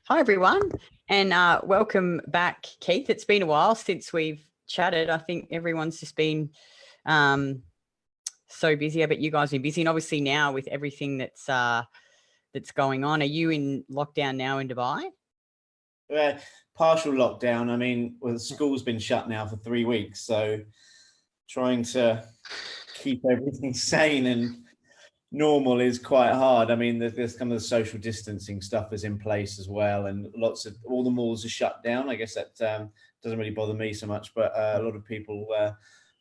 Hi, everyone, and welcome back, Keith. It's been a while since we've chatted. I think everyone's just been so busy. I bet you guys have been busy, and obviously now with everything that's going on. Are you in lockdown now in Dubai? Partial lockdown. I mean, well, the school's been shut now for 3 weeks, so trying to keep everything sane and normal is quite hard. I mean, there's kind of the social distancing stuff is in place as well, and all the malls are shut down. I guess that doesn't really bother me so much, but a lot of people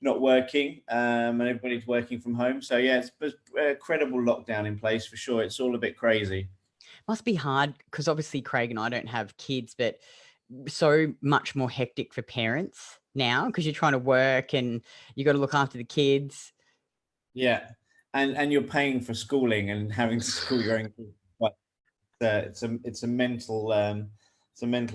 not working, and everybody's working from home. So yeah, it's a credible lockdown in place for sure. It's all a bit crazy. Must be hard because obviously Craig and I don't have kids, but so much more hectic for parents now because you're trying to work and you got to look after the kids. Yeah. And you're paying for schooling and having to school your own kids. But it's a mental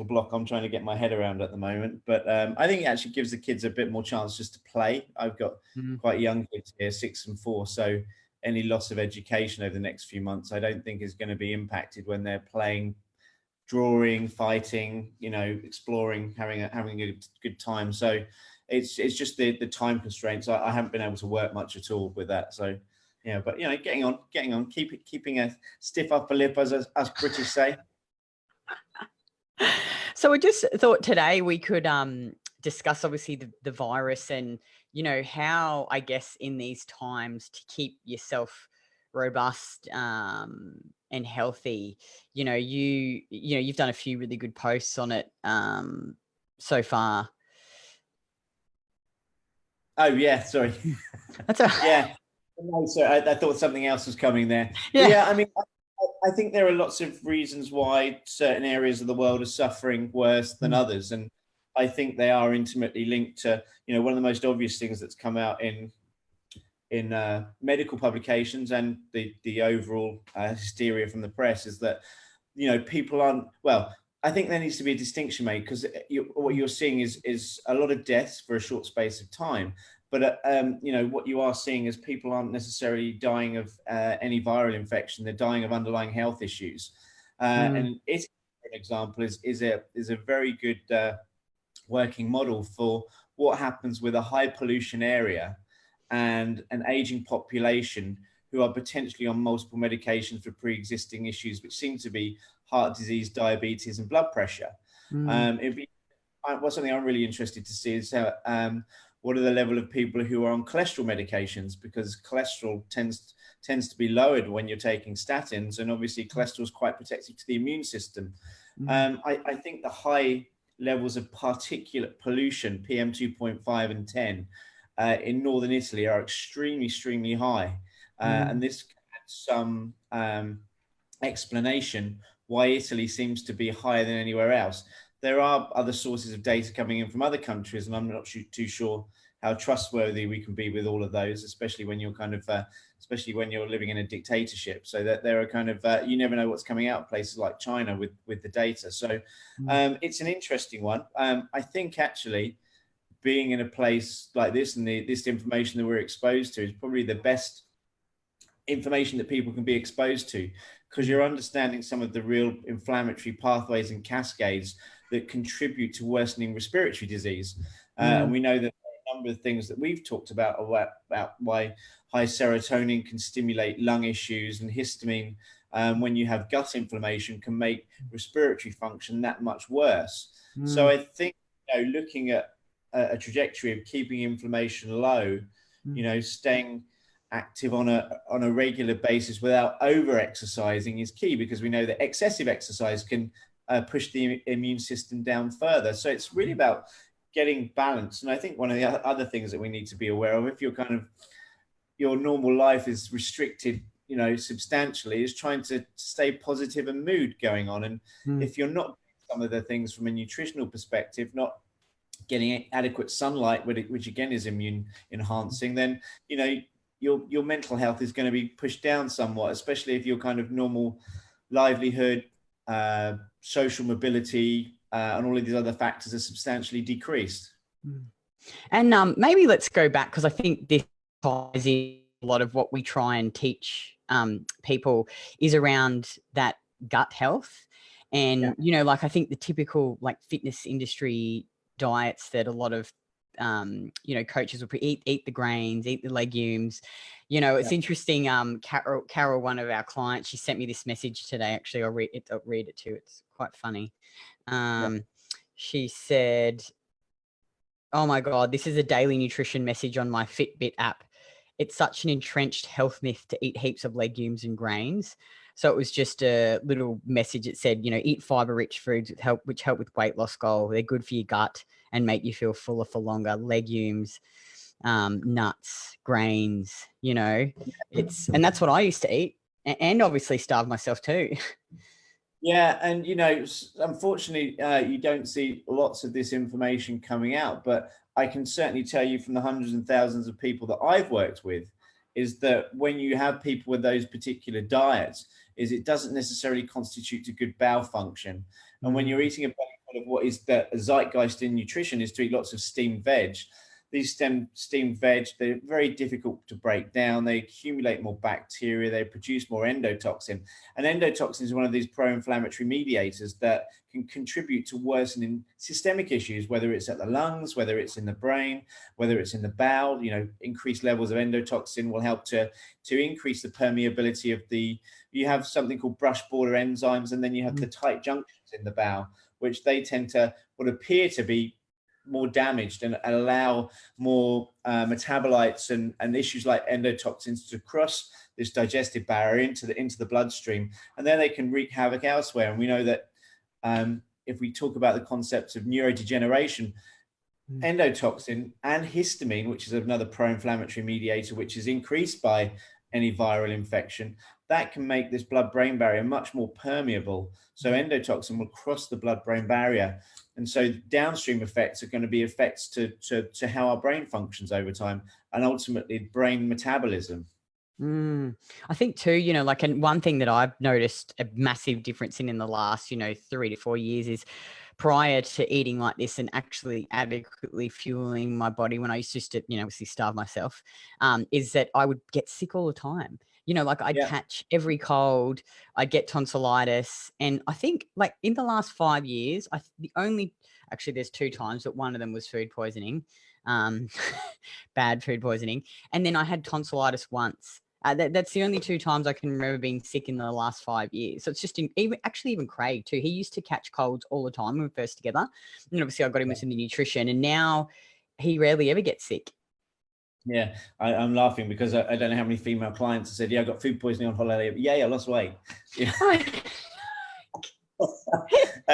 block I'm trying to get my head around at the moment. But I think it actually gives the kids a bit more chance just to play. I've got quite young kids here, 6 and 4, so any loss of education over the next few months I don't think is going to be impacted when they're playing, drawing, fighting, exploring, having a good time. So it's just the time constraints. I haven't been able to work much at all with that. So yeah, but getting on, keeping a stiff upper lip, as us British say. So we just thought today we could discuss obviously the virus and how, I guess, in these times to keep yourself robust and healthy. You've done a few really good posts on it so far. Oh yeah, sorry. That's yeah. No, so I thought something else was coming there. Yeah. Yeah, I mean, I think there are lots of reasons why certain areas of the world are suffering worse than others, and I think they are intimately linked to, one of the most obvious things that's come out in medical publications and the overall hysteria from the press is that, people aren't well. I think there needs to be a distinction made because what you're seeing is a lot of deaths for a short space of time. But, what you are seeing is people aren't necessarily dying of any viral infection. They're dying of underlying health issues. And Italy, for an example, is a very good working model for what happens with a high pollution area and an aging population who are potentially on multiple medications for pre-existing issues, which seem to be heart disease, diabetes, and blood pressure. What's something I'm really interested to see is how what are the level of people who are on cholesterol medications, because cholesterol tends to be lowered when you're taking statins, and obviously cholesterol is quite protective to the immune system. I think the high levels of particulate pollution, PM 2.5 and 10, in northern Italy are extremely high, and this adds some explanation why Italy seems to be higher than anywhere else. There are other sources of data coming in from other countries, and I'm not too sure how trustworthy we can be with all of those, especially when you're especially when you're living in a dictatorship. So that there are kind of you never know what's coming out of places like China with the data. So it's an interesting one. I think actually being in a place like this and this information that we're exposed to is probably the best information that people can be exposed to, because you're understanding some of the real inflammatory pathways and cascades that contribute to worsening respiratory disease. And we know that a number of things that we've talked about why high serotonin can stimulate lung issues, and histamine, when you have gut inflammation, can make respiratory function that much worse. So I think, looking at a trajectory of keeping inflammation low, staying active on a regular basis without over exercising is key, because we know that excessive exercise can push the immune system down further. So it's really about getting balance. And I think one of the other things that we need to be aware of, if your normal life is restricted, substantially, is trying to stay positive and mood going on. And if you're not doing some of the things from a nutritional perspective, not getting adequate sunlight, which again is immune enhancing, then your mental health is going to be pushed down somewhat, especially if your kind of normal livelihood, social mobility, and all of these other factors are substantially decreased. And maybe let's go back, because I think this ties in a lot of what we try and teach people is around that gut health. And, you know, like I think the typical like fitness industry diets that a lot of, you know, coaches will put, eat the grains, eat the legumes. You know, it's interesting. Carol, one of our clients, she sent me this message today. Actually, I'll read it too. It's quite funny. She said, "Oh my God, this is a daily nutrition message on my Fitbit app. It's such an entrenched health myth to eat heaps of legumes and grains." So it was just a little message. It said, you know, eat fiber-rich foods which help with weight loss goal. They're good for your gut and make you feel fuller for longer. Legumes, nuts, grains, you know, and that's what I used to eat, and obviously starve myself too. Yeah, and you know, unfortunately, you don't see lots of this information coming out, but I can certainly tell you from the hundreds and thousands of people that I've worked with, is that when you have people with those particular diets, is it doesn't necessarily constitute a good bowel function. And when you're eating a belly full of what is the zeitgeist in nutrition is to eat lots of steamed veg. These steamed veg, they're very difficult to break down. They accumulate more bacteria. They produce more endotoxin. And endotoxin is one of these pro-inflammatory mediators that can contribute to worsening systemic issues, whether it's at the lungs, whether it's in the brain, whether it's in the bowel. You know, increased levels of endotoxin will help to increase the permeability of you have something called brush border enzymes, and then you have the tight junctions in the bowel, which they tend to, what appear to be more damaged and allow more metabolites and issues like endotoxins to cross this digestive barrier into the bloodstream, and then they can wreak havoc elsewhere. And we know that if we talk about the concepts of neurodegeneration, endotoxin and histamine, which is another pro-inflammatory mediator, which is increased by any viral infection, that can make this blood-brain barrier much more permeable. So endotoxin will cross the blood-brain barrier. And so downstream effects are going to be effects to how our brain functions over time, and ultimately brain metabolism. I think too, you know, like, and one thing that I've noticed a massive difference in the last, you know, 3 to 4 years is prior to eating like this and actually adequately fueling my body when I used to, you know, obviously starve myself, is that I would get sick all the time. You know, like I'd catch every cold, I'd get tonsillitis. And I think like in the last 5 years, actually there's 2 times, but one of them was food poisoning, bad food poisoning. And then I had tonsillitis once. That's the only 2 times I can remember being sick in the last 5 years. So it's just even Craig too. He used to catch colds all the time when we were first together. And obviously I got him with some nutrition, and now he rarely ever gets sick. Yeah, I'm laughing because I don't know how many female clients have said, yeah, I got food poisoning on holiday, but I lost weight. Yeah. I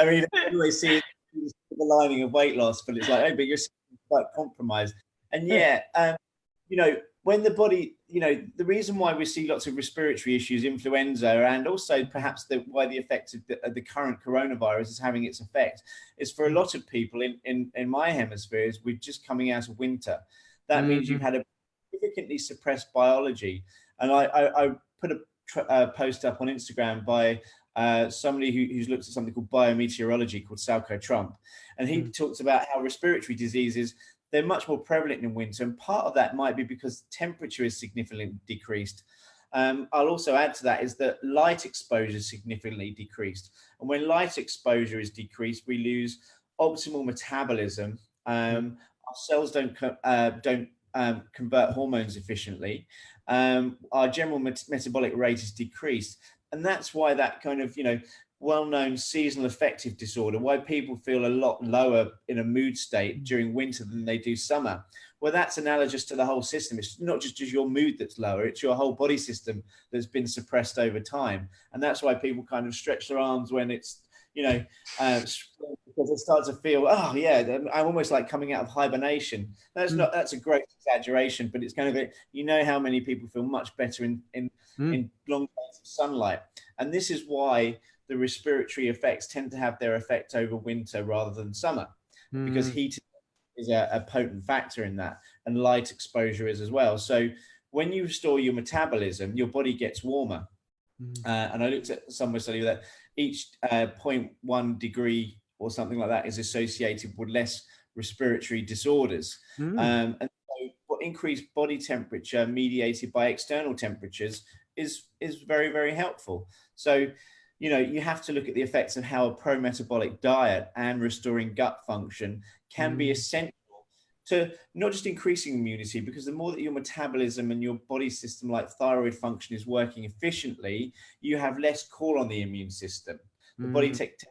mean, I always see the lining of weight loss, but it's like, oh, but you're quite compromised. And you know, when the body, you know, the reason why we see lots of respiratory issues, influenza, and also perhaps why the effect of the current coronavirus is having its effect is for a lot of people in my hemispheres, we're just coming out of winter. That means you've had a significantly suppressed biology. And I put a post up on Instagram by somebody who's looked at something called biometeorology called Salco Trump. And he talks about how respiratory diseases, they're much more prevalent in winter. And part of that might be because temperature is significantly decreased. I'll also add to that is that light exposure is significantly decreased. And when light exposure is decreased, we lose optimal metabolism. Our cells don't convert hormones efficiently. Our general metabolic rate is decreased. And that's why that kind of, you know, well-known seasonal affective disorder, why people feel a lot lower in a mood state during winter than they do summer. Well, that's analogous to the whole system. It's not just your mood that's lower, it's your whole body system that's been suppressed over time. And that's why people kind of stretch their arms when it's, you know, because they start to feel, oh yeah, I'm almost like coming out of hibernation. That's a great exaggeration, but it's kind of, you know, how many people feel much better in long days of sunlight. And this is why the respiratory effects tend to have their effect over winter rather than summer, because heat is a potent factor in that, and light exposure is as well. So when you restore your metabolism, your body gets warmer. And I looked at some study that each 0.1 degree or something like that is associated with less respiratory disorders. And so increased body temperature mediated by external temperatures is very, very helpful. So you know, you have to look at the effects of how a pro-metabolic diet and restoring gut function can be essential to not just increasing immunity, because the more that your metabolism and your body system like thyroid function is working efficiently, you have less call on the immune system. The body takes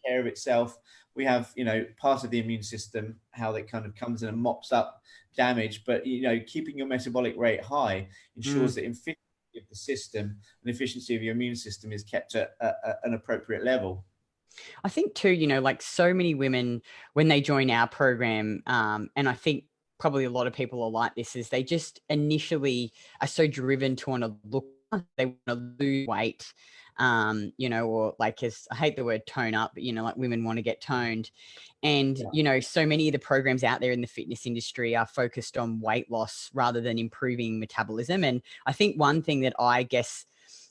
care of itself. We have, you know, part of the immune system, how that kind of comes in and mops up damage, but, you know, keeping your metabolic rate high ensures that efficiency of the system and efficiency of your immune system is kept at an appropriate level. I think too, you know, like so many women when they join our program, and I think probably a lot of people are like this, is they just initially are so driven to want to look, they want to lose weight, you know, or like, as I hate the word tone up, but you know, like women want to get toned. And, you know, so many of the programs out there in the fitness industry are focused on weight loss rather than improving metabolism. And I think one thing that I guess,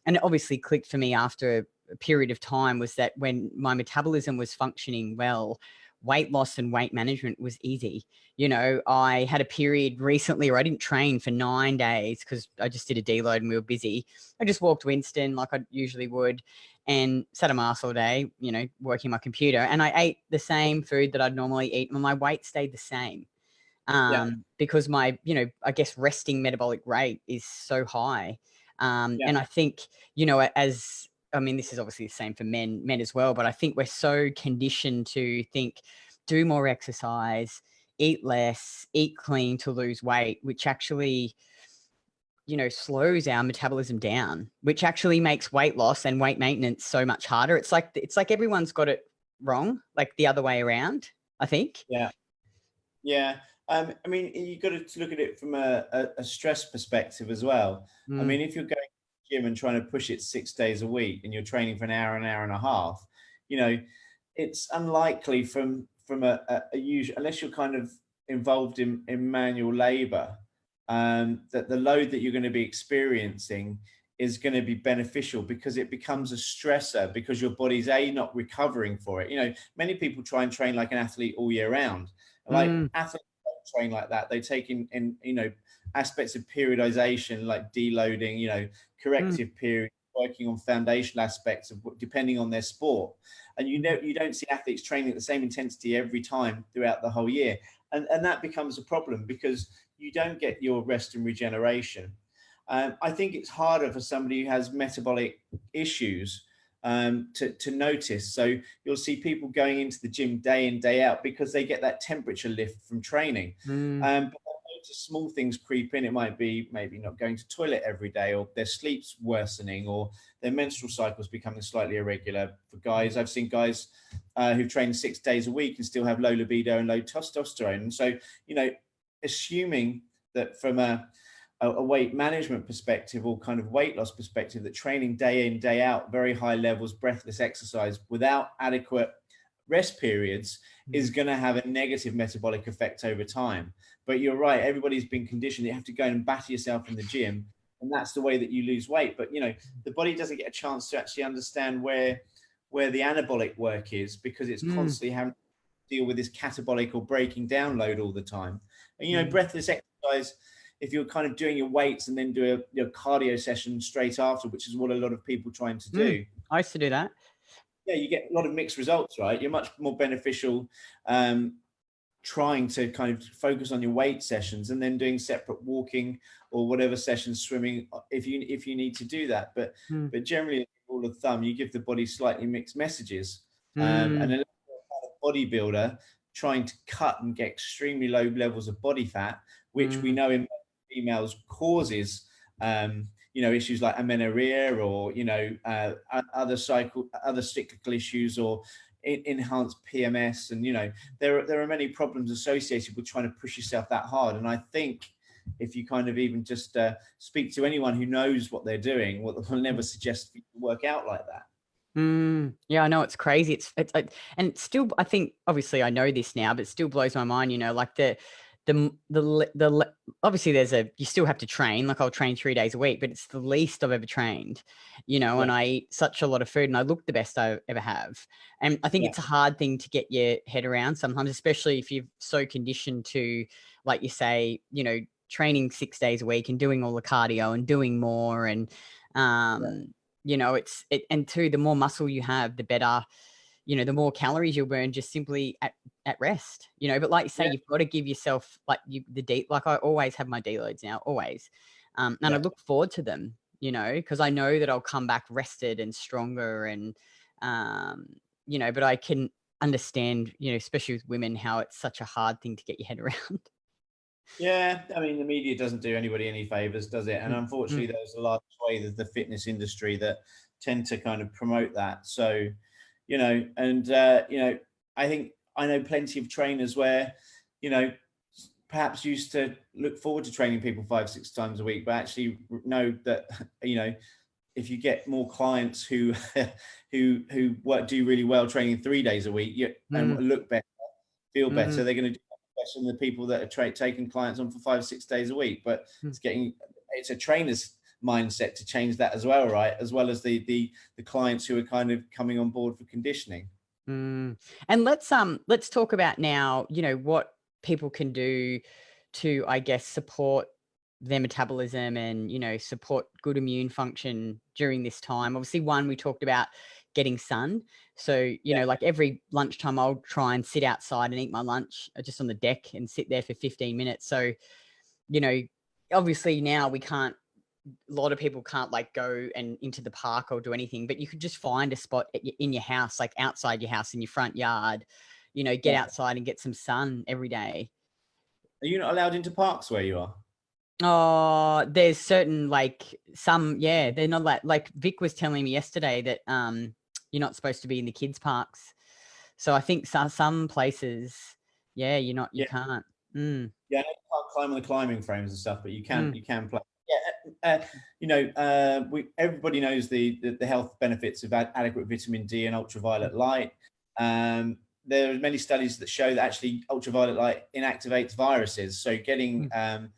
and it obviously clicked for me after a period of time, was that when my metabolism was functioning well, weight loss and weight management was easy. You know, I had a period recently where I didn't train for 9 days because I just did a deload and we were busy. I just walked Winston like I usually would and sat on my ass all day, you know, working my computer. And I ate the same food that I'd normally eat, and my weight stayed the same. Because my, you know, I guess resting metabolic rate is so high. And I think, you know, as, I mean, this is obviously the same for men as well, but I think we're so conditioned to think, do more exercise, eat less, eat clean to lose weight, which actually, you know, slows our metabolism down, which actually makes weight loss and weight maintenance so much harder. It's like everyone's got it wrong, like the other way around, I think. Yeah. I mean, you got to look at it from a stress perspective as well. I mean, if you're going to the gym and trying to push it 6 days a week and you're training for an hour and a half, you know, it's unlikely from a usual, unless you're kind of involved in manual labor, that the load that you're going to be experiencing is going to be beneficial, because it becomes a stressor because your body's not recovering for it. You know, many people try and train like an athlete all year round. Like athletes don't train like that. They take in you know, aspects of periodization like deloading, you know, corrective period, working on foundational aspects of depending on their sport. And you know, you don't see athletes training at the same intensity every time throughout the whole year. And that becomes a problem because you don't get your rest and regeneration. I think it's harder for somebody who has metabolic issues to notice. So you'll see people going into the gym day in, day out because they get that temperature lift from training. But small things creep in. It might be maybe not going to toilet every day, or their sleep's worsening, or their menstrual cycle's becoming slightly irregular. For guys, I've seen guys who train 6 days a week and still have low libido and low testosterone. And so, you know, assuming that from a weight management perspective or kind of weight loss perspective, that training day in, day out, very high levels, breathless exercise without adequate rest periods is going to have a negative metabolic effect over time. But you're right, everybody's been conditioned. You have to go and batter yourself in the gym, and that's the way that you lose weight. But, you know, the body doesn't get a chance to actually understand where the anabolic work is, because it's constantly having to deal with this catabolic or breaking down load all the time. And, you know, breathless exercise, if you're kind of doing your weights and then do a cardio session straight after, which is what a lot of people trying to do. I used to do that. Yeah, you get a lot of mixed results, right? You're much more beneficial trying to kind of focus on your weight sessions and then doing separate walking or whatever sessions, swimming, if you need to do that. But generally, rule of thumb, you give the body slightly mixed messages. And a bodybuilder trying to cut and get extremely low levels of body fat, which we know in females causes you know, issues like amenorrhea, or, you know, other cyclical issues, or enhanced PMS. And, you know, there are many problems associated with trying to push yourself that hard. And I think if you kind of even just speak to anyone who knows what they're doing, they'll never suggest you work out like that. Yeah, I know, it's crazy. It's and it's still, I think, obviously I know this now, but it still blows my mind, you know, like the obviously you still have to train. Like, I'll train 3 days a week, but it's the least I've ever trained, you know, and I eat such a lot of food and I look the best I ever have. And I think it's a hard thing to get your head around sometimes, especially if you're so conditioned to, like you say, you know, training 6 days a week and doing all the cardio and doing more. And, you know, and two, the more muscle you have, the better, you know, the more calories you'll burn just simply at rest, you know. But like you say, you've got to give yourself like like I always have my deloads now, always. And I look forward to them, you know, because I know that I'll come back rested and stronger and, you know, but I can understand, you know, especially with women, how it's such a hard thing to get your head around. Yeah, I mean, the media doesn't do anybody any favors, does it? And Mm, unfortunately, mm, there's a large swathe of the fitness industry that tend to kind of promote that. So, you know, and you know, I know plenty of trainers where, you know, perhaps used to look forward to training people 5, 6 times a week, but actually know that, you know, if you get more clients who do really well training 3 days a week, and mm, look better, feel mm, better, they're going to do better than the people that are taking clients on for 5, 6 days a week. But mm. it's a trainer's mindset to change that as well, right? As well as the clients who are kind of coming on board for conditioning. Mm. And let's talk about now, you know, what people can do to, I guess, support their metabolism and, you know, support good immune function during this time. Obviously, one, we talked about getting sun. So, you know, like every lunchtime, I'll try and sit outside and eat my lunch just on the deck and sit there for 15 minutes. So, you know, obviously now we can't, a lot of people can't like go and into the park or do anything, but you could just find a spot in your house, like outside your house in your front yard, you know, get Yeah. outside and get some sun every day. Are you not allowed into parks where you are? Oh, there's certain like some, yeah, they're not like Vic was telling me yesterday that you're not supposed to be in the kids parks. So I think some places, yeah, you Yeah. can't. Mm, Yeah, I know you can't climb on the climbing frames and stuff, but mm, you can play. Yeah, you know, everybody knows the health benefits of adequate vitamin D and ultraviolet light. There are many studies that show that actually ultraviolet light inactivates viruses. So getting mm,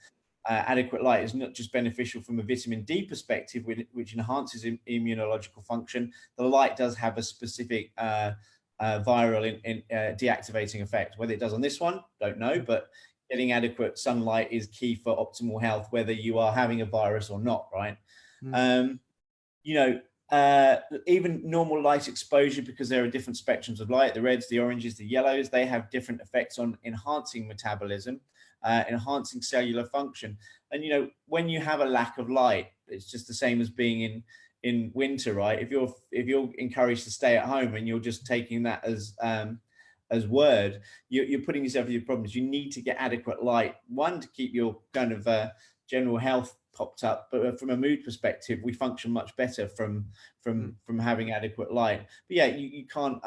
adequate light is not just beneficial from a vitamin D perspective, which enhances immunological function. The light does have a specific viral deactivating effect. Whether it does on this one, don't know, but getting adequate sunlight is key for optimal health, whether you are having a virus or not, right? mm, Um, you know, even normal light exposure, because there are different spectrums of light, the reds, the oranges, the yellows, they have different effects on enhancing metabolism, enhancing cellular function. And, you know, when you have a lack of light, it's just the same as being in winter, right? If you're encouraged to stay at home and you're just taking that as word, you're putting yourself in your problems. You need to get adequate light, one, to keep your kind of general health popped up, but from a mood perspective, we function much better from mm. having adequate light. But yeah, you can't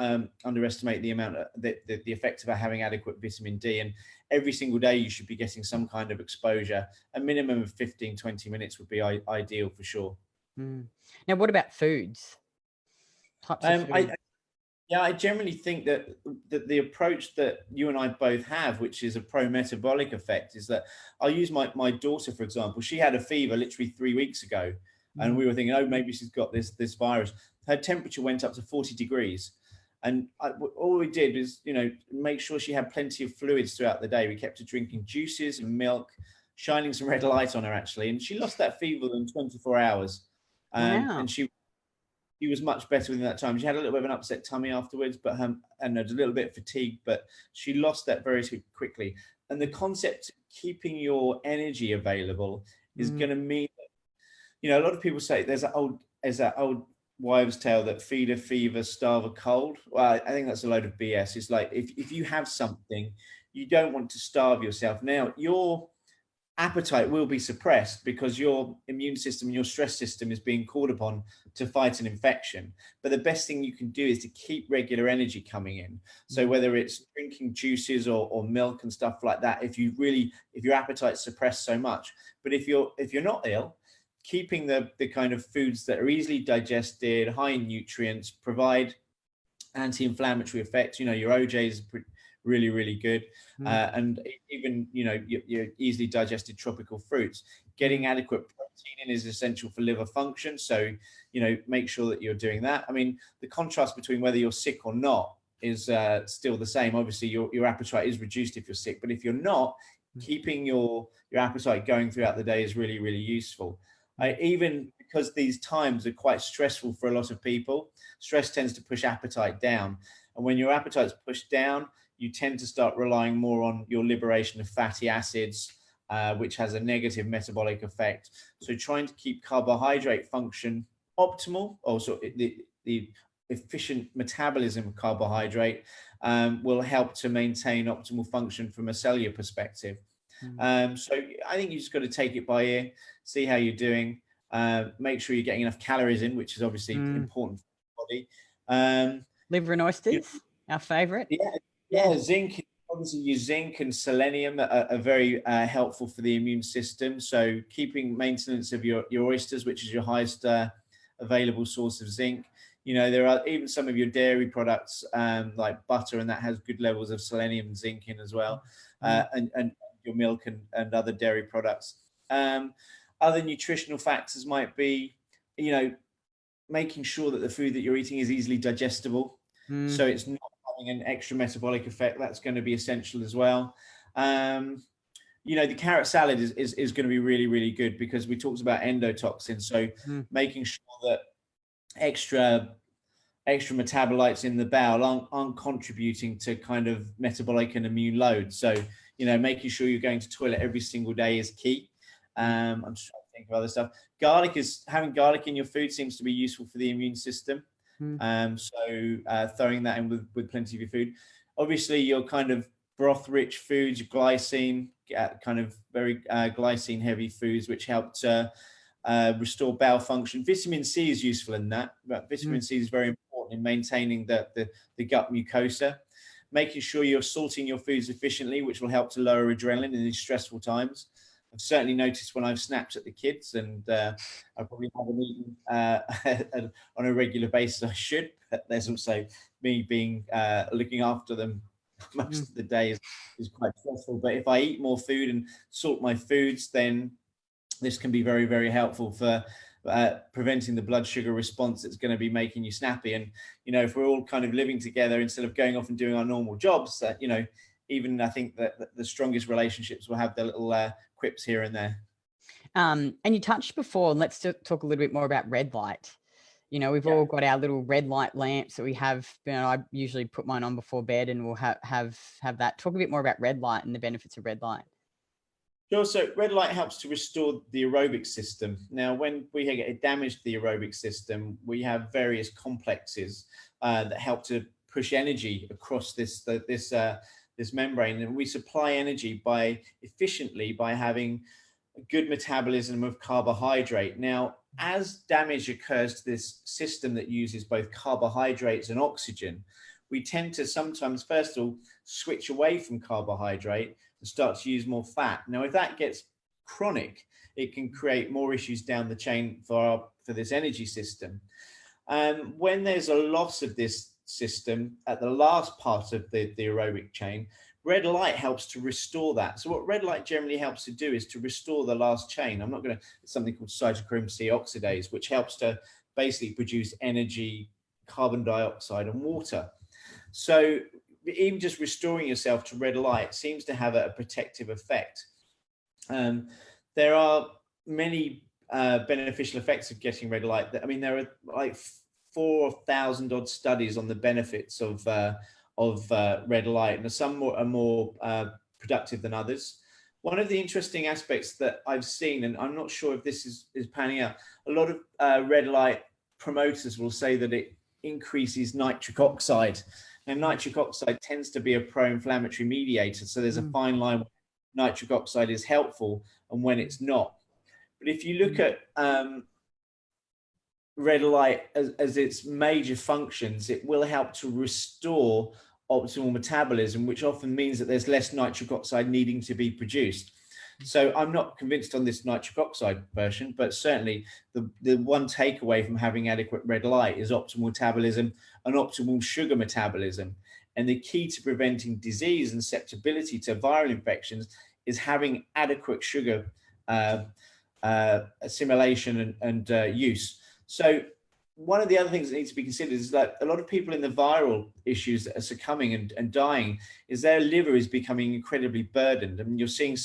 underestimate the amount of the effect of having adequate vitamin D. And every single day you should be getting some kind of exposure. A minimum of 15-20 minutes would be ideal for sure. Mm. Now, what about foods? Types of food? I Yeah, I generally think that the approach that you and I both have, which is a pro-metabolic effect, is that I'll use my daughter, for example. She had a fever literally 3 weeks ago, and Mm, we were thinking, oh, maybe she's got this virus. Her temperature went up to 40 degrees. And all we did was, you know, make sure she had plenty of fluids throughout the day. We kept her drinking juices and milk, shining some red light on her, actually. And she lost that fever in 24 hours. And wow. she was much better within that time. She had a little bit of an upset tummy afterwards, but and a little bit fatigued, but she lost that very quickly. And the concept of keeping your energy available is Mm, going to mean, you know, a lot of people say there's that old wives' tale that feed a fever, starve a cold. Well, I think that's a load of BS. It's like if you have something, you don't want to starve yourself. Now, your appetite will be suppressed because your immune system and your stress system is being called upon to fight an infection. But the best thing you can do is to keep regular energy coming in. So mm, whether it's drinking juices or milk and stuff like that, if your appetite's suppressed so much. But if you're not ill, keeping the kind of foods that are easily digested, high in nutrients, provide anti-inflammatory effects. You know, your OJ is really, really good. mm, And even, you know, your easily digested tropical fruits. mm, Getting adequate protein in is essential for liver function. So, you know, make sure that you're doing that. I mean, the contrast between whether you're sick or not is still the same. Obviously, your appetite is reduced if you're sick, but if you're not, mm, keeping your appetite going throughout the day is really, really useful. mm, Even because these times are quite stressful for a lot of people, stress tends to push appetite down. And when your appetite's pushed down, you tend to start relying more on your liberation of fatty acids, which has a negative metabolic effect. So trying to keep carbohydrate function optimal, also the efficient metabolism of carbohydrate will help to maintain optimal function from a cellular perspective. So I think you just got to take it by ear, see how you're doing, make sure you're getting enough calories in, which is obviously important for the body. Liver and oysters, our favorite. Yeah, zinc. Obviously, your zinc and selenium are very helpful for the immune system. So keeping maintenance of your oysters, which is your highest available source of zinc. You know, there are even some of your dairy products like butter, and that has good levels of selenium and zinc in as well, and your milk and other dairy products. Other nutritional factors might be, you know, making sure that the food that you're eating is easily digestible. So it's not having an extra metabolic effect. That's going to be essential as well. You know, the carrot salad is going to be really, really good because we talked about endotoxins. So making sure that extra metabolites in the bowel aren't contributing to kind of metabolic and immune load. So, you know, making sure you're going to toilet every single day is key. I'm just trying to think of other stuff. Having garlic in your food seems to be useful for the immune system. So throwing that in with plenty of your food. Obviously, your kind of broth-rich foods, glycine, kind of very glycine-heavy foods, which help to restore bowel function. Vitamin C is useful in that, but vitamin C is very important in maintaining the gut mucosa. Making sure you're salting your foods efficiently, which will help to lower adrenaline in these stressful times. I've certainly noticed when I've snapped at the kids, and I probably haven't eaten on a regular basis. I should, but there's also me being looking after them most of the day is quite stressful. But if I eat more food and salt my foods, then this can be very, very helpful for preventing the blood sugar response that's going to be making you snappy. And, you know, if we're all kind of living together instead of going off and doing our normal jobs, you know, even I think that the strongest relationships will have their little quips here and there. And you touched before, and let's talk a little bit more about red light. You know, we've all got our little red light lamps that we have. You know, I usually put mine on before bed, and we'll have that. Talk a bit more about red light and the benefits of red light. Sure. So red light helps to restore the aerobic system. Now, when we get damaged the aerobic system, we have various complexes that help to push energy across this membrane, and we supply energy efficiently by having a good metabolism of carbohydrate. Now, as damage occurs to this system that uses both carbohydrates and oxygen, we tend to sometimes, first of all, switch away from carbohydrate and start to use more fat. Now, if that gets chronic, it can create more issues down the chain for this energy system. When there's a loss of this system at the last part of the aerobic chain, red light helps to restore that. So what red light generally helps to do is to restore the last chain. It's something called cytochrome C oxidase, which helps to basically produce energy, carbon dioxide, and water. So even just restoring yourself to red light seems to have a protective effect. There are many beneficial effects of getting red light. I mean, there are like 4,000 odd studies on the benefits of red light, and some are more productive than others. One of the interesting aspects that I've seen, and I'm not sure if this is panning out, a lot of red light promoters will say that it increases nitric oxide. And nitric oxide tends to be a pro-inflammatory mediator. So there's a fine line when nitric oxide is helpful and when it's not. But if you look at red light as its major functions, it will help to restore optimal metabolism, which often means that there's less nitric oxide needing to be produced. So I'm not convinced on this nitric oxide version, but certainly the one takeaway from having adequate red light is optimal metabolism and optimal sugar metabolism. And the key to preventing disease and susceptibility to viral infections is having adequate sugar assimilation and use. So one of the other things that needs to be considered is that a lot of people in the viral issues that are succumbing and dying is their liver is becoming incredibly burdened. I mean, you're seeing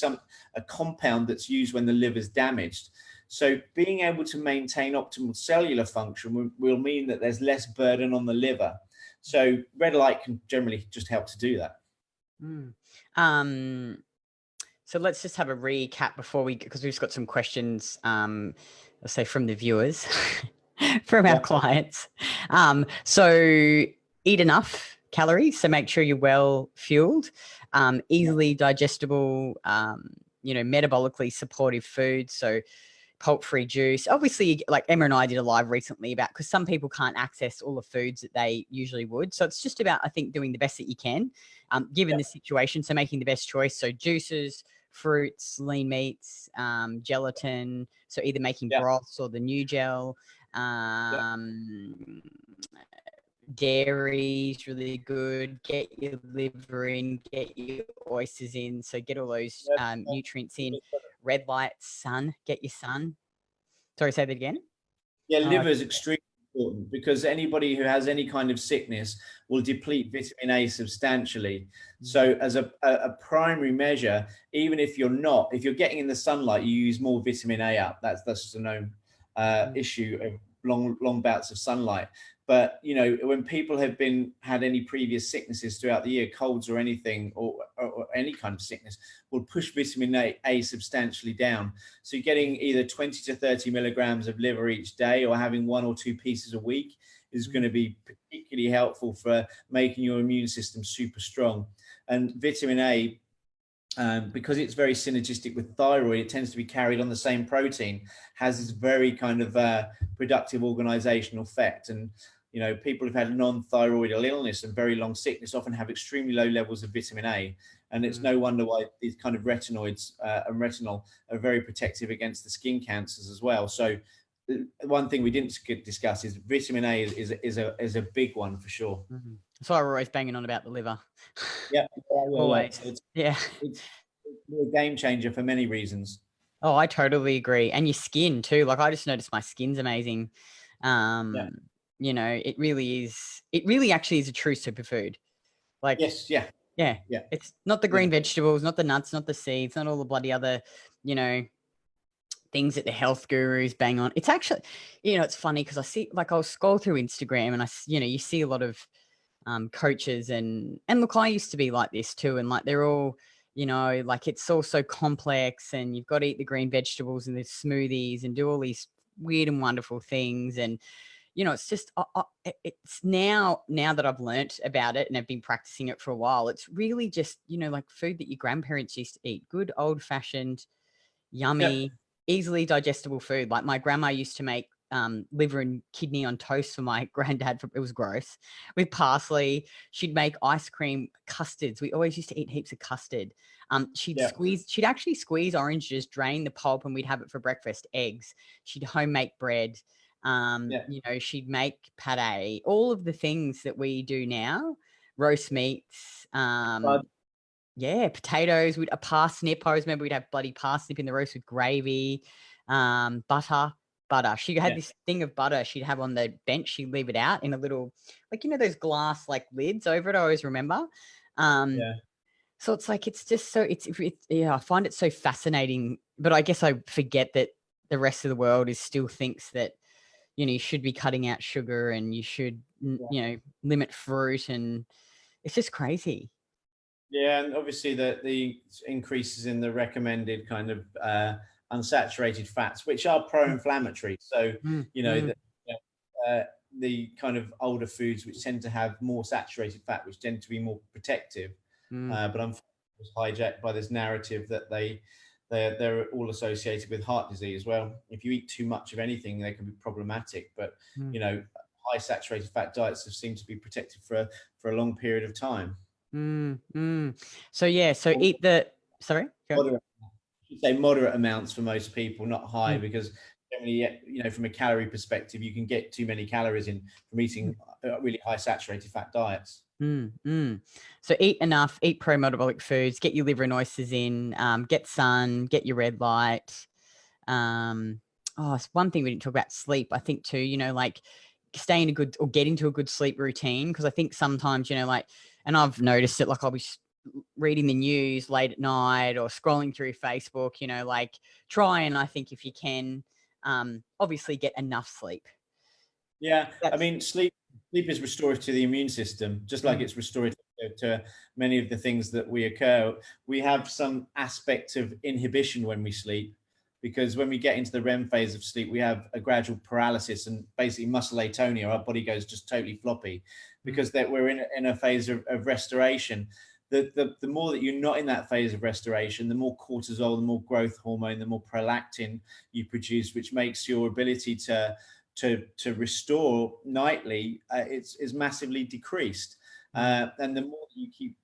a compound that's used when the liver is damaged. So being able to maintain optimal cellular function will mean that there's less burden on the liver. So red light can generally just help to do that. So let's just have a recap before because we've just got some questions, let's say from the viewers, from our clients. So eat enough calories, so make sure you're well fueled, easily digestible, metabolically supportive foods. So pulp-free juice. Obviously, like Emma and I did a live recently about, because some people can't access all the foods that they usually would. So it's just about, I think, doing the best that you can, given the situation. So making the best choice. So juices, fruits, lean meats, gelatin. So either making broths or the new gel. Dairy is really good. Get your liver in, get your oysters in. So get all those nutrients in. Red light, sun, get your sun. Sorry, say that again. Yeah, liver is extremely important, because anybody who has any kind of sickness will deplete vitamin A substantially. So as a primary measure, even if you're getting in the sunlight, you use more vitamin A up. That's just a known issue of long bouts of sunlight. But when people have had any previous sicknesses throughout the year, colds or anything, or any kind of sickness, will push vitamin A substantially down. So you're getting either 20 to 30 milligrams of liver each day, or having 1 or 2 pieces a week is going to be particularly helpful for making your immune system super strong. And vitamin A, because it's very synergistic with thyroid, it tends to be carried on the same protein, has this very kind of productive organizational effect. And people who've had non-thyroidal illness and very long sickness often have extremely low levels of vitamin A, and it's no wonder why these kind of retinoids and retinol are very protective against the skin cancers as well. So one thing we didn't discuss is vitamin A is a big one for sure. That's why we're always banging on about the liver. Always. Yeah. It's a game changer for many reasons. Oh, I totally agree. And your skin too. Like, I just noticed my skin's amazing. It really actually is a true superfood. Like, yeah. It's not the green vegetables, not the nuts, not the seeds, not all the bloody other, things that the health gurus bang on. It's actually, it's funny because I see, like, I'll scroll through Instagram and you see a lot of coaches and look, I used to be like this too. And like, they're all, like, it's all so complex, and you've got to eat the green vegetables and the smoothies and do all these weird and wonderful things. And, it's just, it's now that I've learnt about it and I've been practicing it for a while, it's really just, like food that your grandparents used to eat. Good old fashioned, yummy, easily digestible food. Like, my grandma used to make liver and kidney on toast for my granddad. It was gross, with parsley. She'd make ice cream custards. We always used to eat heaps of custard. She'd actually squeeze oranges, drain the pulp, and we'd have it for breakfast. Eggs. She'd home make bread. She'd make pate. All of the things that we do now. Roast meats. Potatoes. We'd a parsnip. I remember we'd have bloody parsnip in the roast with gravy. Butter. She had this thing of butter she'd have on the bench. She'd leave it out in a little, like, those glass like lids over it. I always remember. So it's like, it's just so I find it so fascinating, but I guess I forget that the rest of the world still thinks that, you should be cutting out sugar, and you should, limit fruit, and it's just crazy. Yeah. And obviously the increases in the recommended kind of unsaturated fats, which are pro-inflammatory. So, the kind of older foods which tend to have more saturated fat, which tend to be more protective, but I'm hijacked by this narrative that they're all associated with heart disease. Well, if you eat too much of anything, they can be problematic. But high saturated fat diets have seemed to be protected for a long period of time. So eat the moderate amounts for most people, not high, because generally, from a calorie perspective, you can get too many calories in from eating really high saturated fat diets. So eat enough, eat pro-metabolic foods, get your liver and oysters in, get sun, get your red light. It's one thing we didn't talk about, sleep, I think too, like stay in a good, or get into a good sleep routine. Because I think sometimes, and I've noticed it, like I'll be reading the news late at night or scrolling through Facebook, like try and, I think if you can, obviously get enough sleep. Yeah, I mean, sleep is restorative to the immune system, just like it's restorative to many of the things that we occur. We have some aspect of inhibition when we sleep, because when we get into the REM phase of sleep, we have a gradual paralysis and basically muscle atonia. Our body goes just totally floppy because that we're in a phase of restoration. The more that you're not in that phase of restoration, the more cortisol, the more growth hormone, the more prolactin you produce, which makes your ability to restore nightly is massively decreased. And the more you keep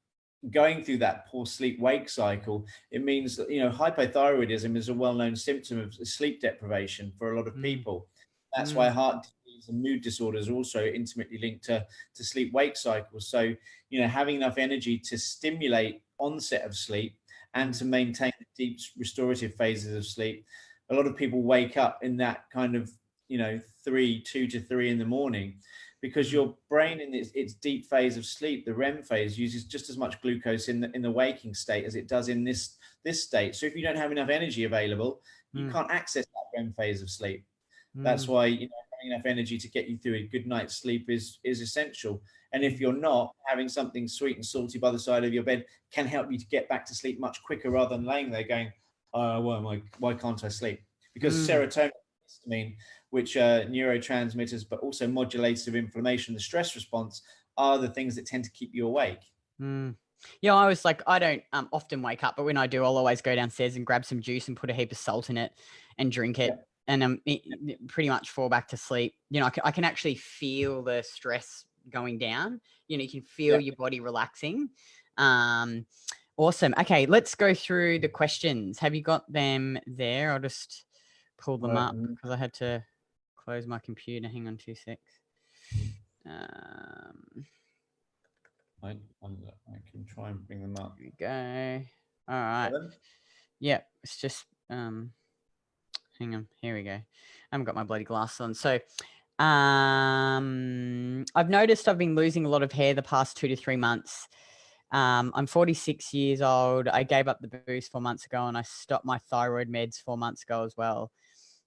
going through that poor sleep wake cycle, it means that, you know, hypothyroidism is a well-known symptom of sleep deprivation for a lot of people. That's why heart disease and mood disorders are also intimately linked to sleep wake cycles. So, you know, having enough energy to stimulate onset of sleep and to maintain deep restorative phases of sleep. A lot of people wake up in that kind of, you know, 2 to 3 in the morning, because your brain in its deep phase of sleep, the REM phase, uses just as much glucose in the waking state as it does in this state. So if you don't have enough energy available, you can't access that REM phase of sleep. That's why, you know, having enough energy to get you through a good night's sleep is essential. And if you're not, having something sweet and salty by the side of your bed can help you to get back to sleep much quicker, rather than laying there going, oh, why can't I sleep? Because serotonin, histamine, which are neurotransmitters, but also modulators of inflammation, the stress response, are the things that tend to keep you awake. Yeah, I was like, I don't often wake up, but when I do, I'll always go downstairs and grab some juice and put a heap of salt in it and drink it. And pretty much fall back to sleep. You know, I can actually feel the stress going down. You know, you can feel your body relaxing. Awesome. Okay, let's go through the questions. Have you got them there? I'll just pull them up because I had to close my computer. Hang on 2 secs. I can try and bring them up. Here we go. All right. Yeah, it's just hang on. Here we go. I haven't got my bloody glasses on. So I've noticed I've been losing a lot of hair the past 2 to 3 months. I'm 46 years old. I gave up the booze 4 months ago, and I stopped my thyroid meds 4 months ago as well.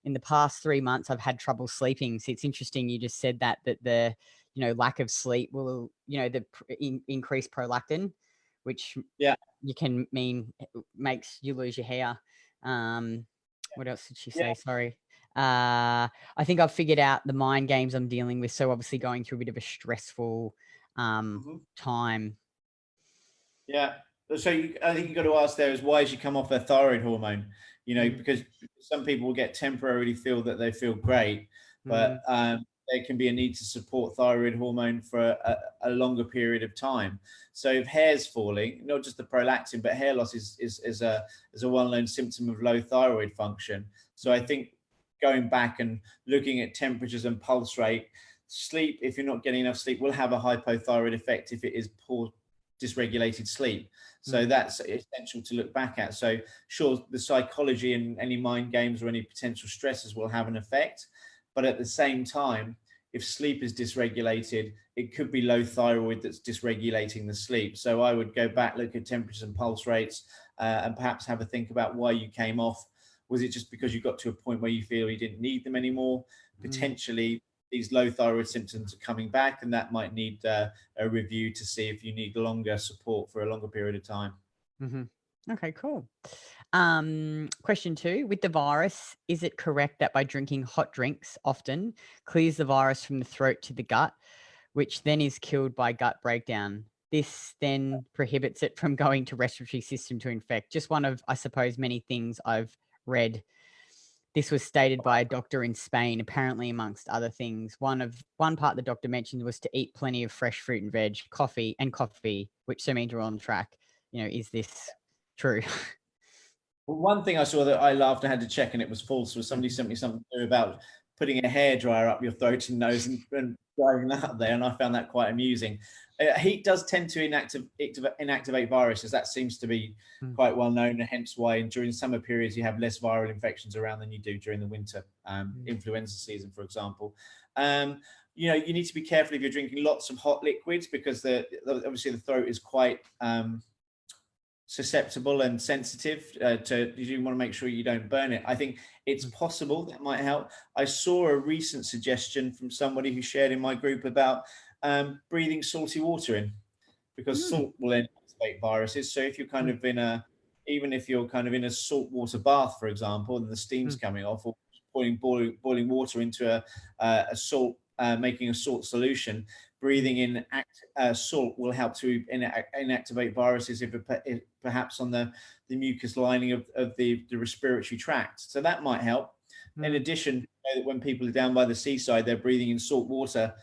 In the past 3 months, I've had trouble sleeping. So it's interesting you just said that the, you know, lack of sleep will, you know, the increase prolactin, which you can mean makes you lose your hair. What else did she say? Sorry. I think I've figured out the mind games I'm dealing with. So obviously going through a bit of a stressful time. Yeah. So I think you've got to ask there is, why has she come off her thyroid hormone? You know, because some people will get temporarily feel that they feel great, but there can be a need to support thyroid hormone for a longer period of time. So if hair's falling, not just the prolactin, but hair loss is a well-known symptom of low thyroid function. So I think going back and looking at temperatures and pulse rate, sleep, if you're not getting enough sleep, will have a hypothyroid effect if it is poor dysregulated sleep. So that's essential to look back at. So sure, the psychology and any mind games or any potential stresses will have an effect, but at the same time, if sleep is dysregulated, it could be low thyroid that's dysregulating the sleep. So I would go back, look at temperatures and pulse rates, and perhaps have a think about why you came off. Was it just because you got to a point where you feel you didn't need them anymore? Potentially these low thyroid symptoms are coming back, and that might need a review to see if you need longer support for a longer period of time. Okay, cool. Question 2, with the virus, is it correct that by drinking hot drinks often clears the virus from the throat to the gut, which then is killed by gut breakdown? This then prohibits it from going to respiratory system to infect. Just one of, I suppose, many things I've read. This was stated by a doctor in Spain, apparently, amongst other things. One part the doctor mentioned was to eat plenty of fresh fruit and veg, coffee, which so means we're on track. You know, is this true? Well, one thing I saw that I laughed and had to check, and it was false, was somebody sent me something about putting a hairdryer up your throat and nose and driving that up there, and I found that quite amusing. Heat does tend to inactivate viruses. That seems to be quite well known, and hence why during summer periods you have less viral infections around than you do during the winter, influenza season, for example. You know, you need to be careful if you're drinking lots of hot liquids, because obviously the throat is quite susceptible and sensitive you want to make sure you don't burn it. I think it's possible that might help. I saw a recent suggestion from somebody who shared in my group about breathing salty water in, because salt will activate viruses. So if you're kind of even if you're kind of in a saltwater bath, for example, and the steam's coming off, or boiling water into a salt, making a salt solution, breathing in salt will help to inactivate viruses if perhaps on the mucus lining of the respiratory tract. So that might help. In addition, you know, that when people are down by the seaside, they're breathing in salt water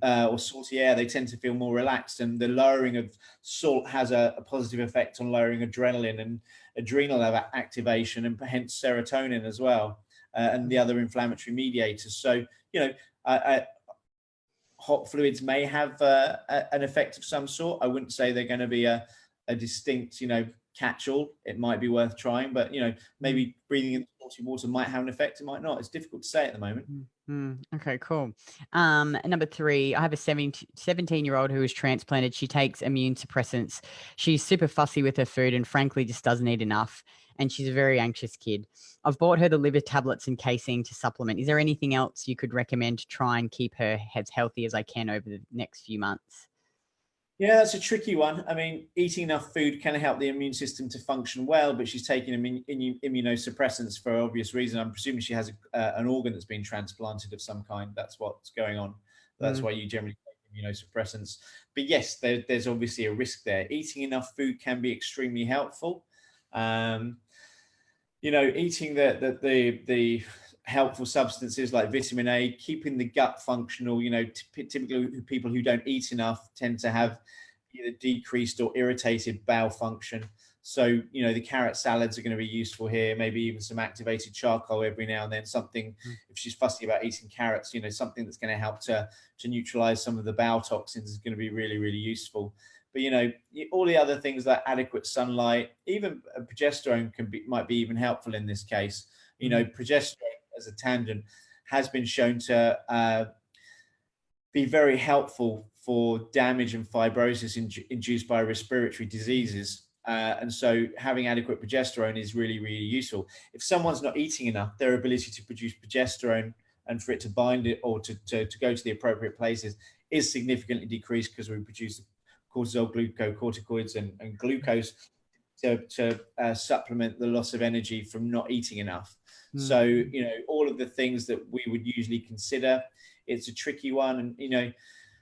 or salty air, they tend to feel more relaxed, and the lowering of salt has a positive effect on lowering adrenaline and adrenal activation, and hence serotonin as well, and the other inflammatory mediators. So, you know, hot fluids may have an effect of some sort. I wouldn't say they're going to be a distinct, you know, catch-all. It might be worth trying, but, you know, maybe breathing in salty water might have an effect. It might not. It's difficult to say at the moment. Okay, cool. Number 3, I have a 17-year-old who was transplanted. She takes immune suppressants. She's super fussy with her food and frankly just doesn't eat enough. And she's a very anxious kid. I've bought her the liver tablets and casein to supplement. Is there anything else you could recommend to try and keep her as healthy as I can over the next few months? Yeah, that's a tricky one. I mean, eating enough food can help the immune system to function well, but she's taking immunosuppressants for obvious reason. I'm presuming she has an organ that's been transplanted of some kind. That's what's going on. That's why you generally take immunosuppressants. But yes, there's obviously a risk there. Eating enough food can be extremely helpful. You know, eating the helpful substances like vitamin A, keeping the gut functional. You know, typically people who don't eat enough tend to have either decreased or irritated bowel function. So, you know, the carrot salads are going to be useful here. Maybe even some activated charcoal every now and then. Something, if she's fussy about eating carrots, you know, something that's going to help to neutralize some of the bowel toxins is going to be really, really useful. But, you know, all the other things like adequate sunlight, even progesterone might be even helpful in this case. You know, progesterone as a tangent has been shown to be very helpful for damage and fibrosis induced by respiratory diseases. And so having adequate progesterone is really, really useful. If someone's not eating enough, their ability to produce progesterone and for it to bind it or to go to the appropriate places is significantly decreased, because we produce cortisol, glucocorticoids, and glucose to supplement the loss of energy from not eating enough. So, you know, all of the things that we would usually consider, it's a tricky one. And, you know,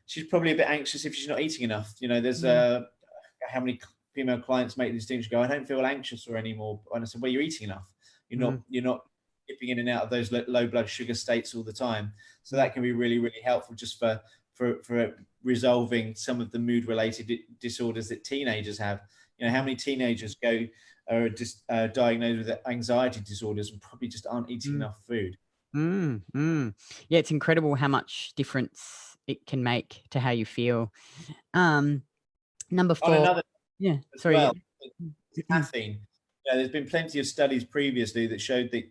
she's probably a bit anxious if she's not eating enough. You know, there's how many female clients make the distinction, go, I don't feel anxious or anymore. And I said, well, you're eating enough. You're not dipping in and out of those low blood sugar states all the time. So that can be really, really helpful just for resolving some of the mood related disorders that teenagers have. You know, how many teenagers are just diagnosed with anxiety disorders and probably just aren't eating enough food. Yeah, it's incredible how much difference it can make to how you feel. Number 4. Caffeine. You know, there's been plenty of studies previously that showed that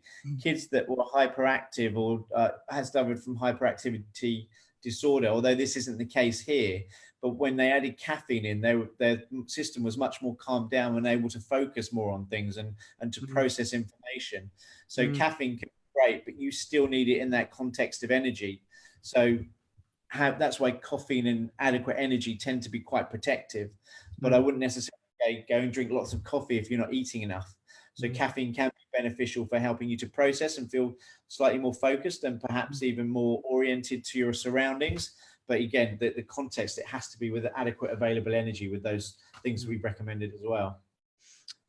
kids that were hyperactive or has suffered from hyperactivity disorder, although this isn't the case here, but when they added caffeine in, their system was much more calmed down and able to focus more on things and to process information. So caffeine can be great, but you still need it in that context of energy. So that's why caffeine and adequate energy tend to be quite protective, but I wouldn't necessarily go and drink lots of coffee if you're not eating enough. So caffeine can be beneficial for helping you to process and feel slightly more focused and perhaps even more oriented to your surroundings. But again, the context, it has to be with adequate available energy with those things we've recommended as well.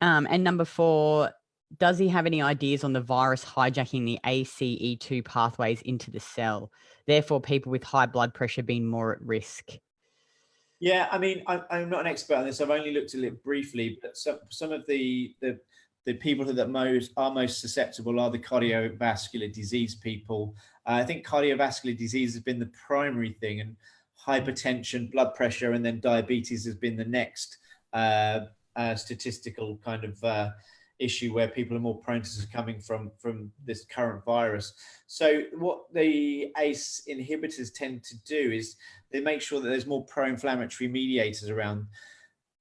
And number 4, does he have any ideas on the virus hijacking the ACE2 pathways into the cell, therefore people with high blood pressure being more at risk? Yeah, I mean, I'm not an expert on this. I've only looked at it briefly, but some of the people that are most susceptible are the cardiovascular disease people. I think cardiovascular disease has been the primary thing, and hypertension, blood pressure, and then diabetes has been the next statistical kind of issue where people are more prone to succumbing from this current virus. So what the ACE inhibitors tend to do is they make sure that there's more pro-inflammatory mediators around.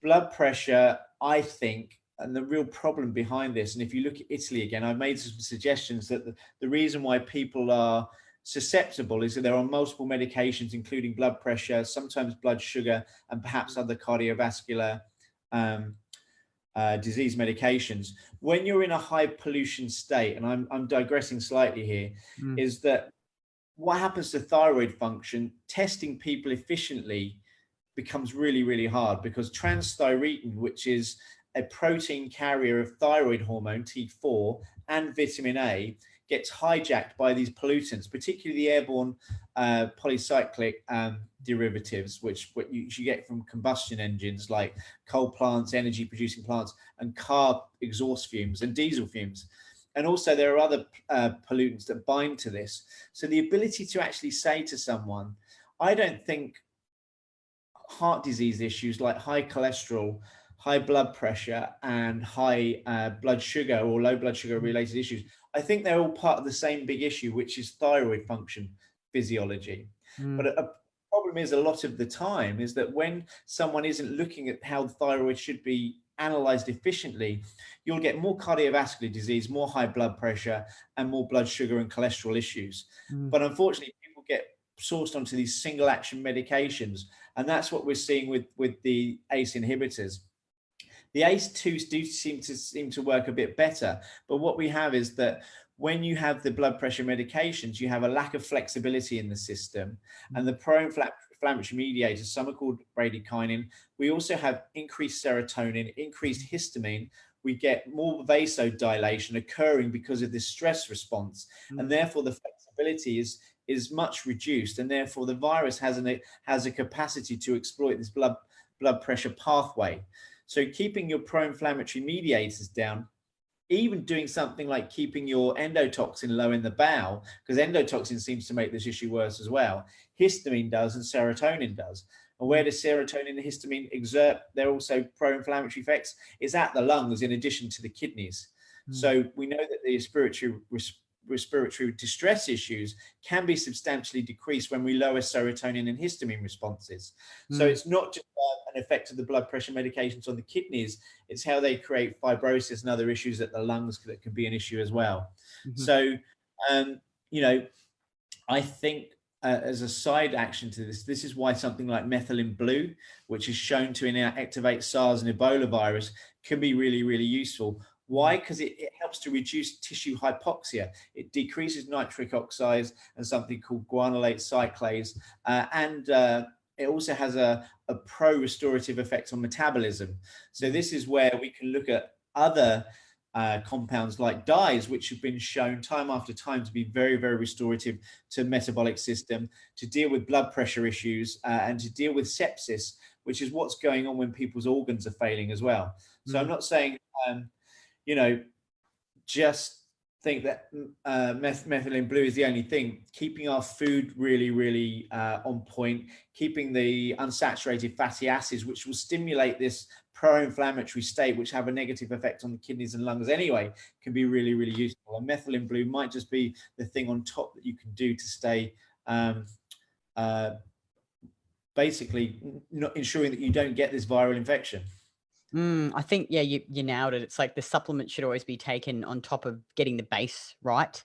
Blood pressure, I think, the real problem behind this, and if you look at Italy again, I've made some suggestions that the reason why people are susceptible is that they're on multiple medications, including blood pressure, sometimes blood sugar, and perhaps other cardiovascular disease medications. When you're in a high pollution state, and I'm digressing slightly here, is that what happens to thyroid function, testing people efficiently becomes really, really hard, because transthyretin, which is a protein carrier of thyroid hormone, T4, and vitamin A, gets hijacked by these pollutants, particularly the airborne polycyclic derivatives, which you get from combustion engines like coal plants, energy producing plants, and car exhaust fumes and diesel fumes. And also there are other pollutants that bind to this. So the ability to actually say to someone, I don't think heart disease issues like high cholesterol, high blood pressure, and high blood sugar or low blood sugar related issues, I think they're all part of the same big issue, which is thyroid function physiology. But a problem is, a lot of the time, is that when someone isn't looking at how the thyroid should be analyzed efficiently, you'll get more cardiovascular disease, more high blood pressure, and more blood sugar and cholesterol issues. But unfortunately, people get sourced onto these single action medications, and that's what we're seeing with the ACE inhibitors. The ACE2s do seem to work a bit better, but what we have is that when you have the blood pressure medications, you have a lack of flexibility in the system, and the pro-inflammatory mediators, some are called bradykinin. We also have increased serotonin, increased histamine. We get more vasodilation occurring because of this stress response, and therefore the flexibility is much reduced, and therefore the virus has a capacity to exploit this blood pressure pathway. So keeping your pro-inflammatory mediators down, even doing something like keeping your endotoxin low in the bowel, because endotoxin seems to make this issue worse as well. Histamine does, and serotonin does. And where does serotonin and histamine exert their also pro-inflammatory effects? Is at the lungs in addition to the kidneys. So we know that the respiratory distress issues can be substantially decreased when we lower serotonin and histamine responses. So it's not just an effect of the blood pressure medications on the kidneys, it's how they create fibrosis and other issues at the lungs that can be an issue as well. So, you know, I think as a side action to this is why something like methylene blue, which is shown to inactivate SARS and Ebola virus, can be really, really useful. Why? Because it helps to reduce tissue hypoxia. It decreases nitric oxides and something called guanylate cyclase, and it also has a pro-restorative effect on metabolism. So this is where we can look at other compounds like dyes, which have been shown time after time to be very, very restorative to metabolic system, to deal with blood pressure issues, and to deal with sepsis, which is what's going on when people's organs are failing as well. So I'm not saying, you know, just think that methylene blue is the only thing. Keeping our food really, really on point, keeping the unsaturated fatty acids, which will stimulate this pro-inflammatory state, which have a negative effect on the kidneys and lungs anyway, can be really, really useful. And methylene blue might just be the thing on top that you can do to stay basically not ensuring that you don't get this viral infection. I think, yeah, you nailed it. It's like the supplement should always be taken on top of getting the base right.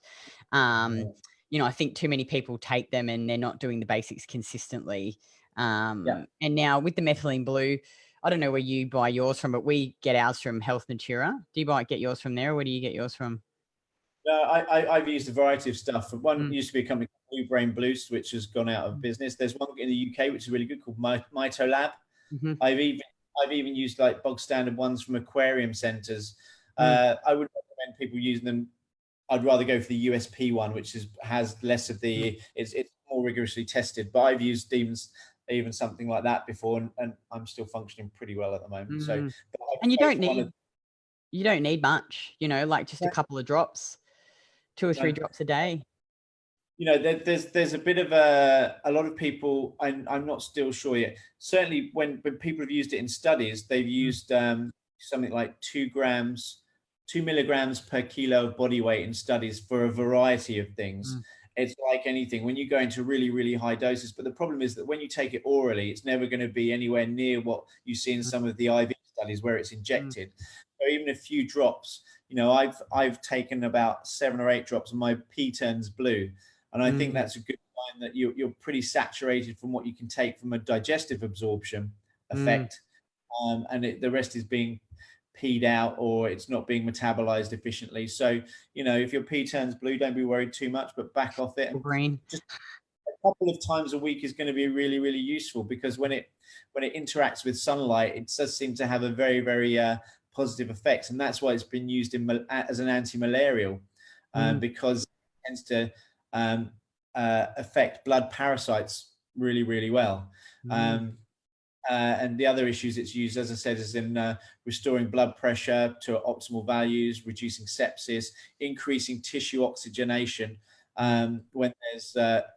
You know, I think too many people take them and they're not doing the basics consistently. And now with the methylene blue, I don't know where you buy yours from, but we get ours from Health Natura. Do you get yours from there, or where do you get yours from? No, I've used a variety of stuff. One used to be a company called Blue Brain Boost, which has gone out of business. There's one in the UK which is really good called Mitolab. I've even used like bog standard ones from aquarium centers. I would recommend people using them. I'd rather go for the USP one, which has less of the, it's more rigorously tested, but I've used even something like that before, and I'm still functioning pretty well at the moment. So, and you don't need much, you know, like just a couple of drops, 2 or 3 drops a day. You know, there's a bit of a lot of people, I'm not still sure yet. Certainly when people have used it in studies, they've used something like 2 milligrams per kilo of body weight in studies for a variety of things. It's like anything, when you go into really, really high doses, but the problem is that when you take it orally, it's never going to be anywhere near what you see in some of the IV studies where it's injected. So even a few drops, I've taken about 7 or 8 drops and my pee turns blue. And I think that's a good sign that you're pretty saturated from what you can take from a digestive absorption effect. And the rest is being peed out, or it's not being metabolized efficiently. So, if your pee turns blue, don't be worried too much, but back off it. And green. just a couple of times a week is going to be really, really useful, because when it interacts with sunlight, it does seem to have a very, very positive effect. And that's why it's been used as an anti-malarial, because it tends to affect blood parasites really, really well. And the other issues it's used, as I said, is in restoring blood pressure to optimal values, reducing sepsis, increasing tissue oxygenation when there's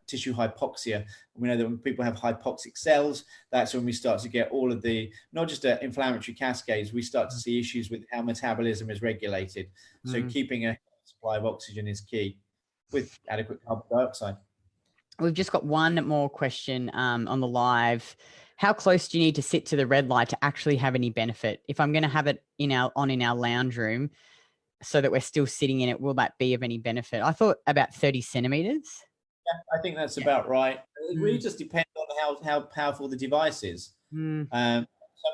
tissue hypoxia. We know that when people have hypoxic cells, that's when we start to get all of the, not just inflammatory cascades, we start to see issues with how metabolism is regulated. So keeping a supply of oxygen is key, with adequate carbon dioxide. We've just got one more question on the live. How close do you need to sit to the red light to actually have any benefit? If I'm going to have it in our lounge room so that we're still sitting in it, will that be of any benefit? I thought about 30 centimeters. Yeah, I think that's about right. It really just depends on how powerful the device is. Some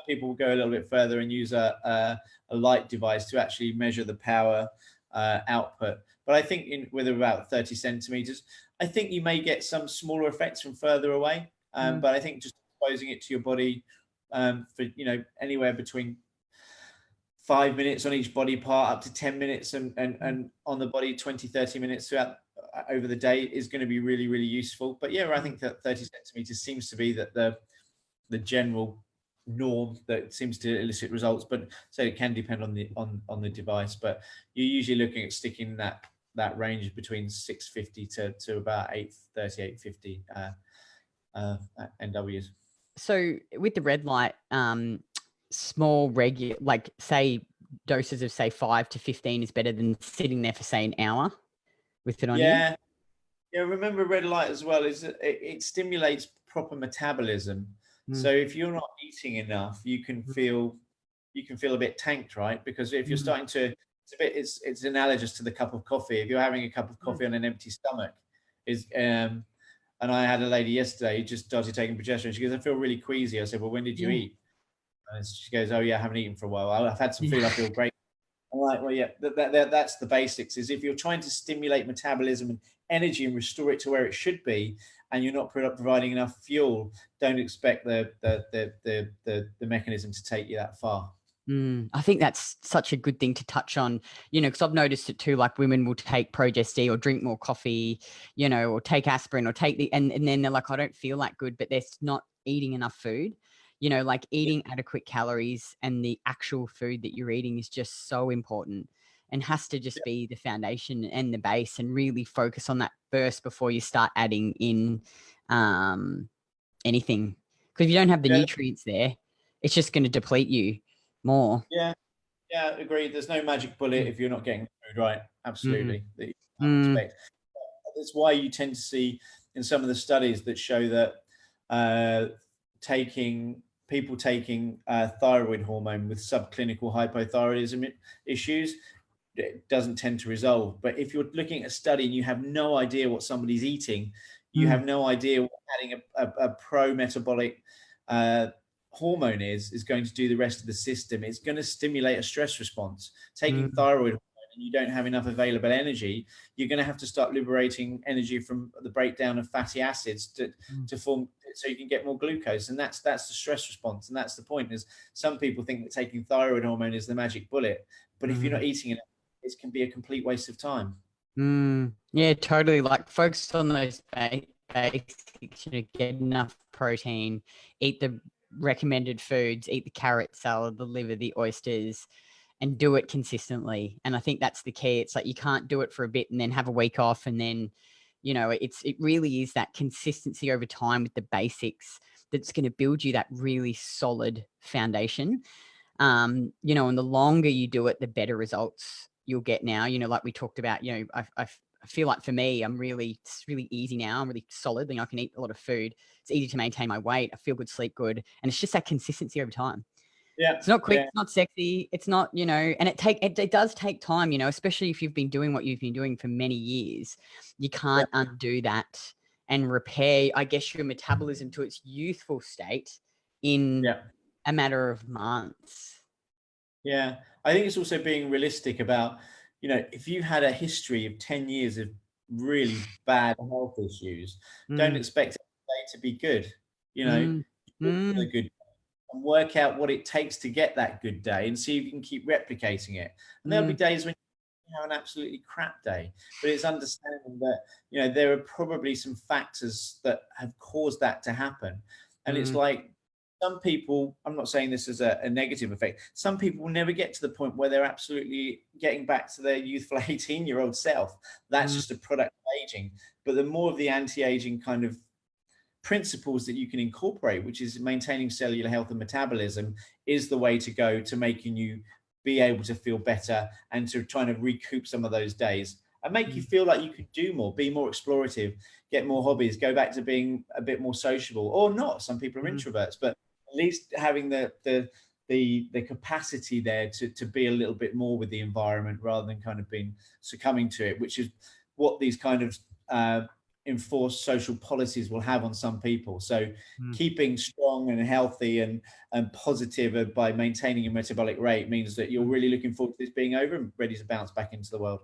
people will go a little bit further and use a light device to actually measure the power output. But I think with about 30 centimeters, I think you may get some smaller effects from further away. But I think just exposing it to your body for anywhere between 5 minutes on each body part up to 10 minutes and on the body 20-30 minutes throughout over the day is going to be really, really useful. But yeah, I think that 30 centimeters seems to be that the general norm that seems to elicit results, but so it can depend on the device. But you're usually looking at sticking that range between 650 to about 830, 850 NWs. So with the red light, small regular, like say doses of say 5 to 15 is better than sitting there for say an hour with it on you. Yeah. Remember, red light as well is it stimulates proper metabolism. So if you're not eating enough, you can feel a bit tanked, right? Because if you're starting to, it's analogous to the cup of coffee. If you're having a cup of coffee on an empty stomach, and I had a lady yesterday who just started taking progesterone. She goes, I feel really queasy. I said, well, when did you eat? And she goes, oh yeah, I haven't eaten for a while. I've had some food. I feel great. I'm like, well, yeah, that's the basics. Is if you're trying to stimulate metabolism and energy and restore it to where it should be, and you're not providing enough fuel, don't expect the mechanism to take you that far. I think that's such a good thing to touch on, because I've noticed it too. Like women will take Progest or drink more coffee, or take aspirin or take and then they're like, I don't feel that good, but they're not eating enough food. Like eating adequate calories and the actual food that you're eating is just so important and has to just be the foundation and the base, and really focus on that first before you start adding in anything. Because if you don't have the nutrients there, it's just going to deplete you more. Yeah, agreed. There's no magic bullet if you're not getting food right. Absolutely. That's why you tend to see in some of the studies that show that people taking thyroid hormone with subclinical hypothyroidism issues, it doesn't tend to resolve. But if you're looking at a study and you have no idea what somebody's eating, you have no idea what adding a pro-metabolic hormone is going to do the rest of the system. It's going to stimulate a stress response. Taking thyroid hormone and you don't have enough available energy, you're going to have to start liberating energy from the breakdown of fatty acids to form, so you can get more glucose. And that's the stress response. And that's the point, is some people think that taking thyroid hormone is the magic bullet, but if you're not eating enough, it can be a complete waste of time. Yeah, totally. Like focus on those basics, get enough protein, eat the recommended foods, eat the carrot salad, the liver, the oysters, and do it consistently. And I think that's the key. It's like you can't do it for a bit and then have a week off, and then it really is that consistency over time with the basics that's going to build you that really solid foundation. And the longer you do it, the better results you'll get. Now, like we talked about, I feel like for me, it's really easy now. I'm really solid. I can eat a lot of food. It's easy to maintain my weight. I feel good, sleep good. And it's just that consistency over time. Yeah. It's not quick, it's not sexy, it's not, you know, and it does take time, you know, especially if you've been doing what you've been doing for many years. You can't undo that and repair, I guess, your metabolism to its youthful state in a matter of months. Yeah. I think it's also being realistic about, you know, if you had a history of 10 years of really bad health issues, don't expect it to be good. You know, a good, and work out what it takes to get that good day and see if you can keep replicating it. And there'll be days when you have an absolutely crap day, but it's understanding that, you know, there are probably some factors that have caused that to happen. And it's like, some people, I'm not saying this as a negative effect, some people will never get to the point where they're absolutely getting back to their youthful 18-year-old self. That's just a product of aging. But the more of the anti-aging kind of principles that you can incorporate, which is maintaining cellular health and metabolism, is the way to go to making you be able to feel better and to trying to recoup some of those days and make you feel like you can do more, be more explorative, get more hobbies, go back to being a bit more sociable, or not. Some people are introverts, but at least having the capacity there to be a little bit more with the environment rather than kind of being succumbing to it, which is what these kind of enforced social policies will have on some people. So keeping strong and healthy and positive by maintaining your metabolic rate means that you're really looking forward to this being over and ready to bounce back into the world.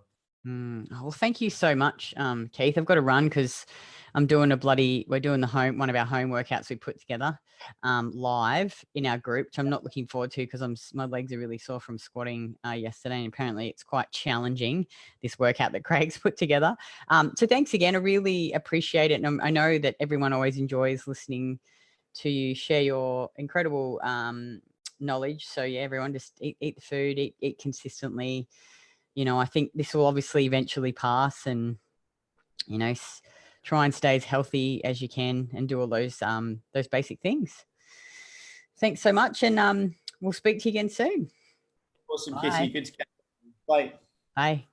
Well, thank you so much, Keith. I've got to run because we're doing one of our home workouts we put together live in our group, which I'm not looking forward to because my legs are really sore from squatting yesterday, and apparently it's quite challenging, this workout that Craig's put together. So thanks again. I really appreciate it. And I know that everyone always enjoys listening to you share your incredible knowledge. So yeah, everyone just eat the food, eat consistently. You know, I think this will obviously eventually pass, and, you know, try and stay as healthy as you can and do all those basic things. Thanks so much. And we'll speak to you again soon. Awesome, Kitty. Good to catch you. Bye. Bye.